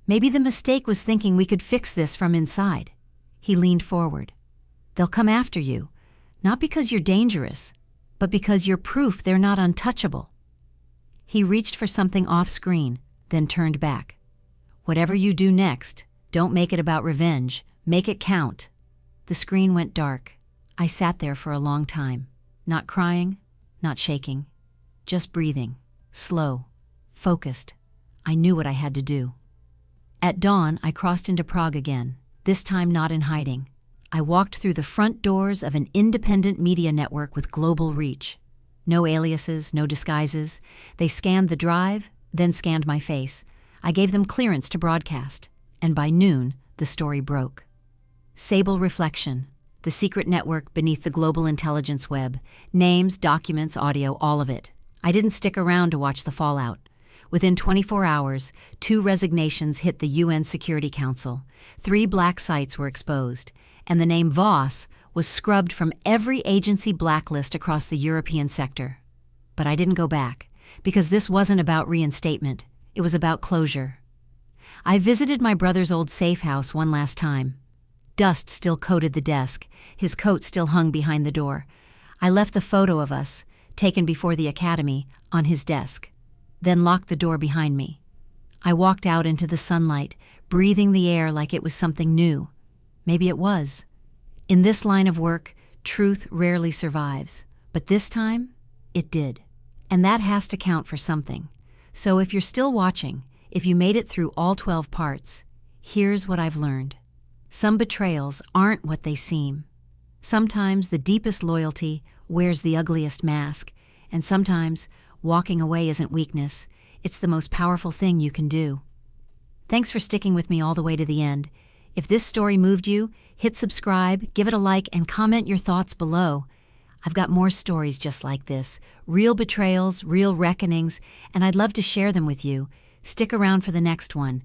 Maybe the mistake was thinking we could fix this from inside." He leaned forward. "They'll come after you, not because you're dangerous, but because you're proof they're not untouchable." He reached for something off-screen, then turned back. "Whatever you do next, don't make it about revenge. Make it count." The screen went dark. I sat there for a long time, not crying, not shaking, just breathing, slow, focused. I knew what I had to do. At dawn, I crossed into Prague again, this time not in hiding. I walked through the front doors of an independent media network with global reach. No aliases, no disguises. They scanned the drive, then scanned my face. I gave them clearance to broadcast, and by noon, the story broke. Sable Reflection, the secret network beneath the global intelligence web. Names, documents, audio, all of it. I didn't stick around to watch the fallout. Within 24 hours, 2 resignations hit the UN Security Council. 3 black sites were exposed, and the name Voss was scrubbed from every agency blacklist across the European sector. But I didn't go back, because this wasn't about reinstatement. It was about closure. I visited my brother's old safe house one last time. Dust still coated the desk. His coat still hung behind the door. I left the photo of us, taken before the academy, on his desk, then locked the door behind me. I walked out into the sunlight, breathing the air like it was something new. Maybe it was. In this line of work, truth rarely survives. But this time, it did. And that has to count for something. So if you're still watching, if you made it through all 12 parts, here's what I've learned. Some betrayals aren't what they seem. Sometimes the deepest loyalty wears the ugliest mask, and sometimes walking away isn't weakness. It's the most powerful thing you can do. Thanks for sticking with me all the way to the end. If this story moved you, hit subscribe, give it a like, and comment your thoughts below. I've got more stories just like this, real betrayals, real reckonings, and I'd love to share them with you. Stick around for the next one.